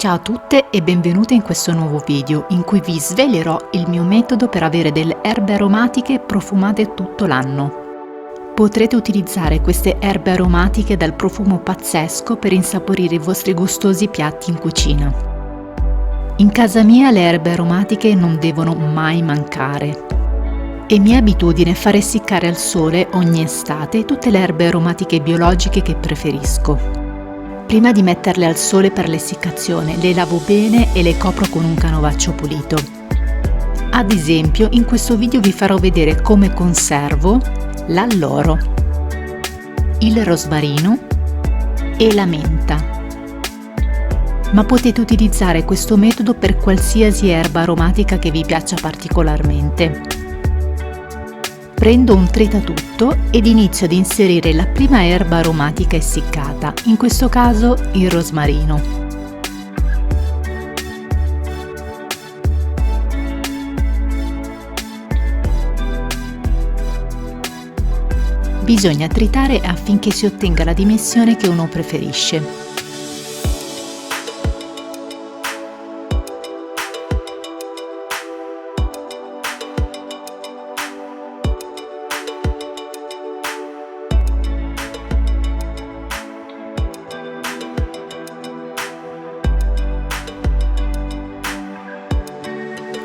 Ciao a tutte e benvenute in questo nuovo video in cui vi svelerò il mio metodo per avere delle erbe aromatiche profumate tutto l'anno. Potrete utilizzare queste erbe aromatiche dal profumo pazzesco per insaporire i vostri gustosi piatti in cucina. In casa mia le erbe aromatiche non devono mai mancare. È mia abitudine fare essiccare al sole ogni estate tutte le erbe aromatiche biologiche che preferisco. Prima di metterle al sole per l'essiccazione, le lavo bene e le copro con un canovaccio pulito. Ad esempio, in questo video vi farò vedere come conservo l'alloro, il rosmarino e la menta. Ma potete utilizzare questo metodo per qualsiasi erba aromatica che vi piaccia particolarmente. Prendo un tritatutto ed inizio ad inserire la prima erba aromatica essiccata, in questo caso il rosmarino. Bisogna tritare affinché si ottenga la dimensione che uno preferisce.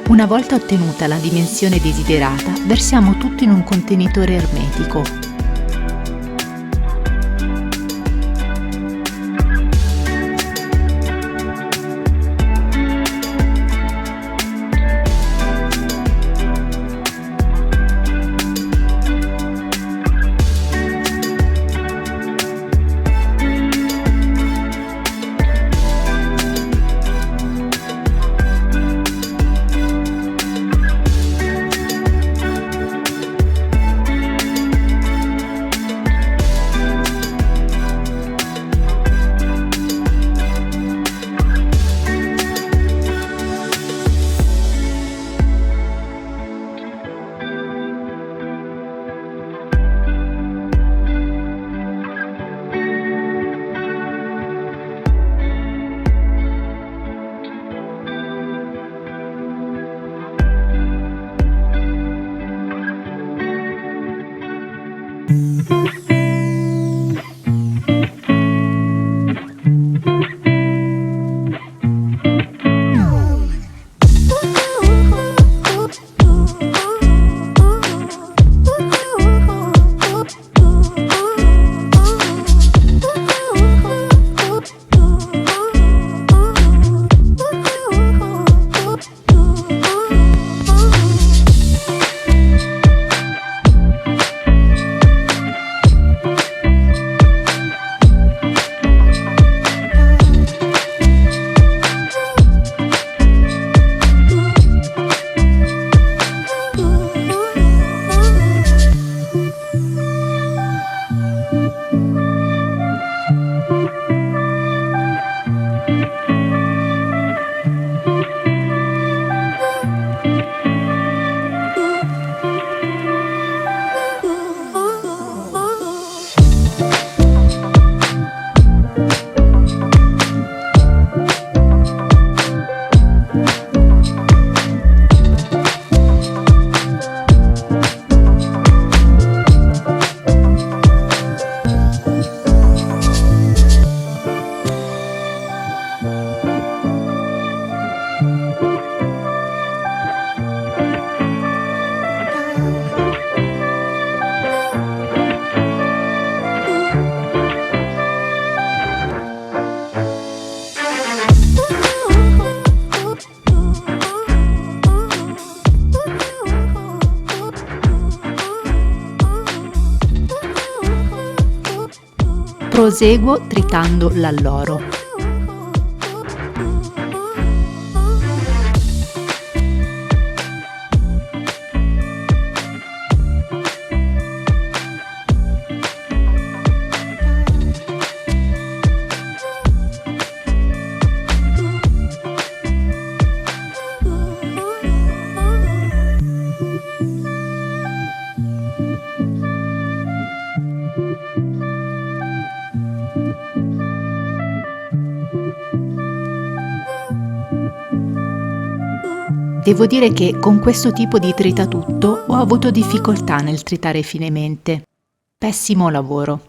Una volta ottenuta la dimensione desiderata, versiamo tutto in un contenitore ermetico. Proseguo tritando l'alloro. Devo dire che con questo tipo di tritatutto ho avuto difficoltà nel tritare finemente. Pessimo lavoro.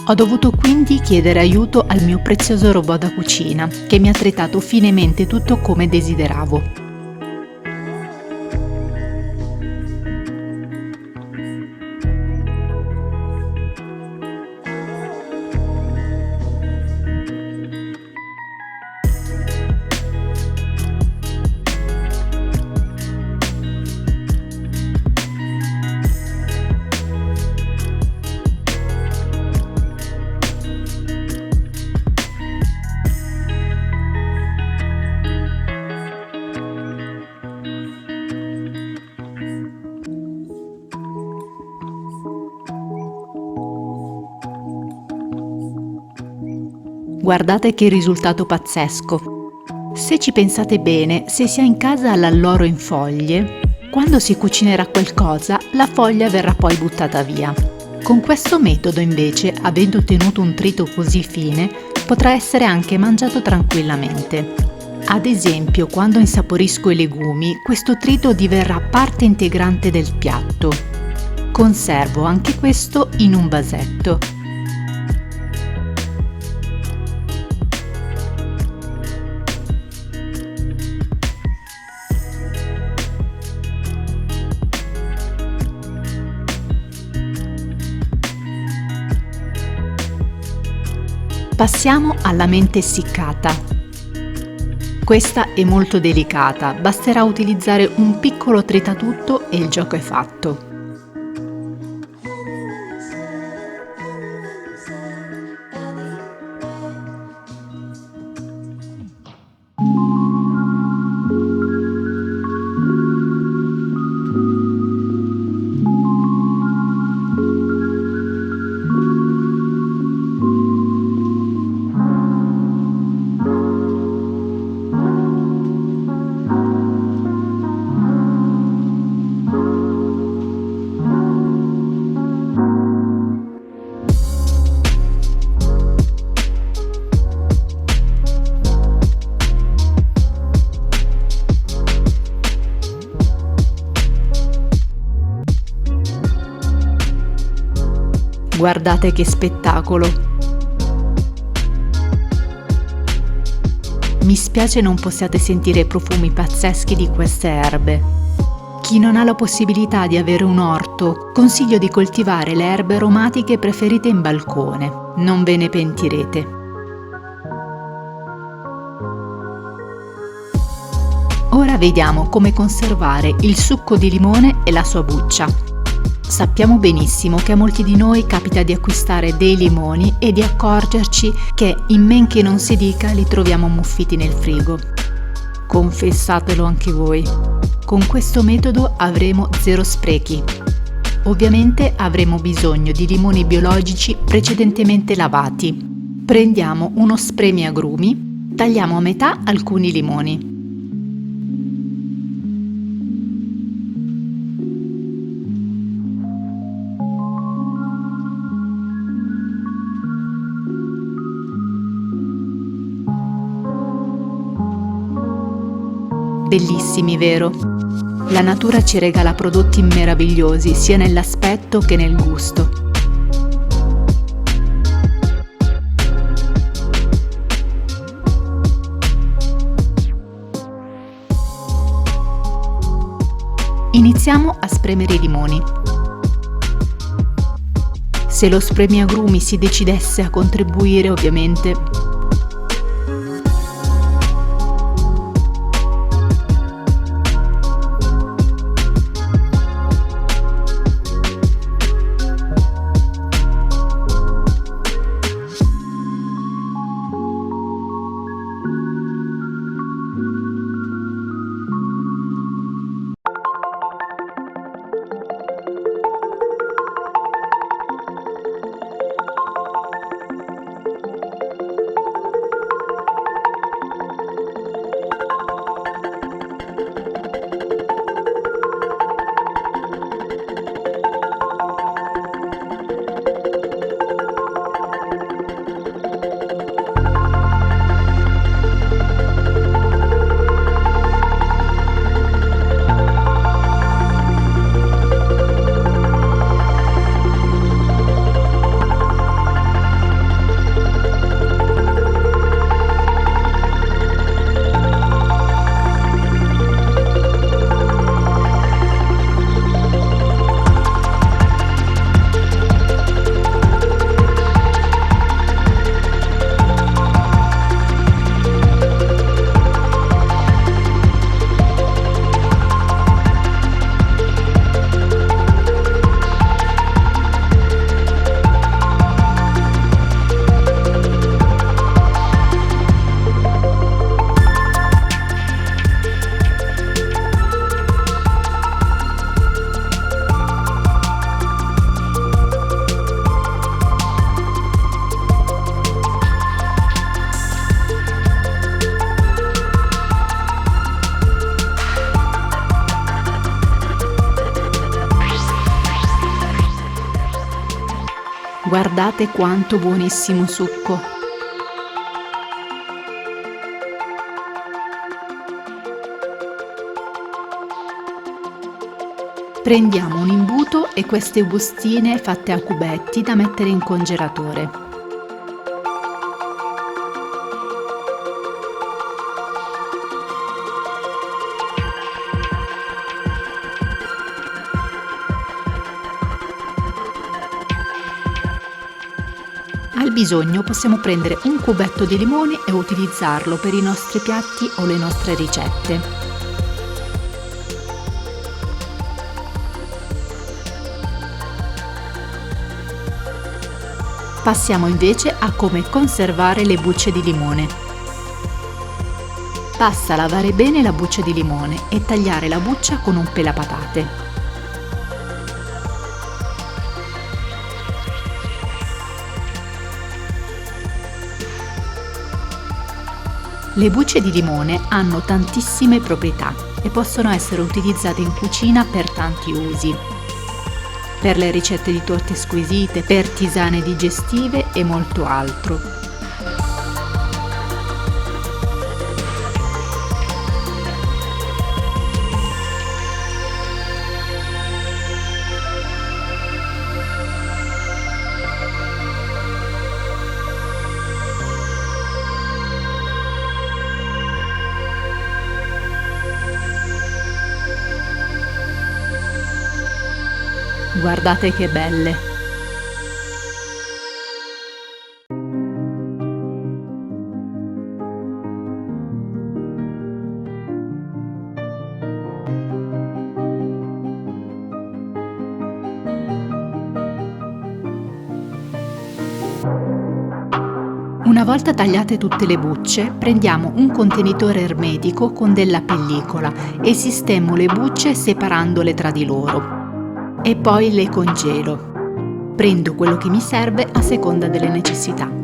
Ho dovuto quindi chiedere aiuto al mio prezioso robot da cucina, che mi ha tritato finemente tutto come desideravo. Guardate che risultato pazzesco! Se ci pensate bene, se si ha in casa l'alloro in foglie, quando si cucinerà qualcosa, la foglia verrà poi buttata via. Con questo metodo invece, avendo ottenuto un trito così fine, potrà essere anche mangiato tranquillamente. Ad esempio, quando insaporisco i legumi, questo trito diverrà parte integrante del piatto. Conservo anche questo in un vasetto. Passiamo alla mente essiccata. Questa è molto delicata, basterà utilizzare un piccolo tritatutto e il gioco è fatto. Guardate che spettacolo! Mi spiace non possiate sentire i profumi pazzeschi di queste erbe. Chi non ha la possibilità di avere un orto, consiglio di coltivare le erbe aromatiche preferite in balcone, non ve ne pentirete. Ora vediamo come conservare il succo di limone e la sua buccia. Sappiamo benissimo che a molti di noi capita di acquistare dei limoni e di accorgerci che, in men che non si dica, li troviamo ammuffiti nel frigo. Confessatelo anche voi. Con questo metodo avremo zero sprechi. Ovviamente avremo bisogno di limoni biologici precedentemente lavati. Prendiamo uno spremiagrumi, tagliamo a metà alcuni limoni. Bellissimi, vero? La natura ci regala prodotti meravigliosi sia nell'aspetto che nel gusto. Iniziamo a spremere i limoni. Se lo spremiagrumi si decidesse a contribuire, ovviamente, Guardate quanto buonissimo succo! Prendiamo un imbuto e queste bustine fatte a cubetti da mettere in congelatore. Al bisogno possiamo prendere un cubetto di limone e utilizzarlo per i nostri piatti o le nostre ricette. Passiamo invece a come conservare le bucce di limone. Basta lavare bene la buccia di limone e tagliare la buccia con un pelapatate. Le bucce di limone hanno tantissime proprietà e possono essere utilizzate in cucina per tanti usi. Per le ricette di torte squisite, per tisane digestive e molto altro. Guardate che belle! Una volta tagliate tutte le bucce, prendiamo un contenitore ermetico con della pellicola e sistemo le bucce separandole tra di loro. E poi le congelo. Prendo quello che mi serve a seconda delle necessità.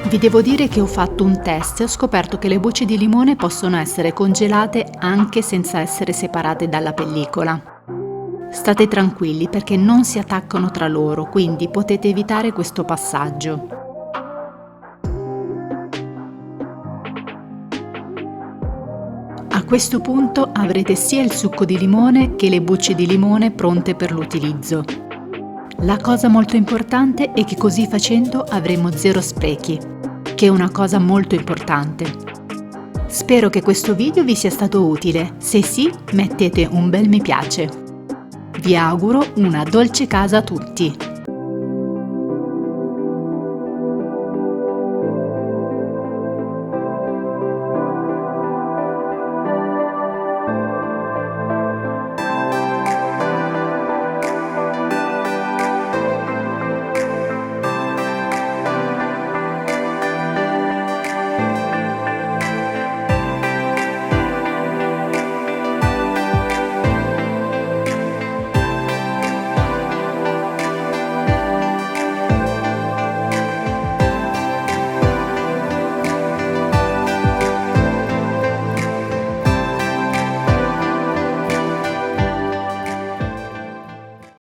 Vi devo dire che ho fatto un test e ho scoperto che le bucce di limone possono essere congelate anche senza essere separate dalla pellicola. State tranquilli perché non si attaccano tra loro, quindi potete evitare questo passaggio. A questo punto avrete sia il succo di limone che le bucce di limone pronte per l'utilizzo. La cosa molto importante è che così facendo avremo zero sprechi, che è una cosa molto importante. Spero che questo video vi sia stato utile, se sì mettete un bel mi piace. Vi auguro una dolce casa a tutti!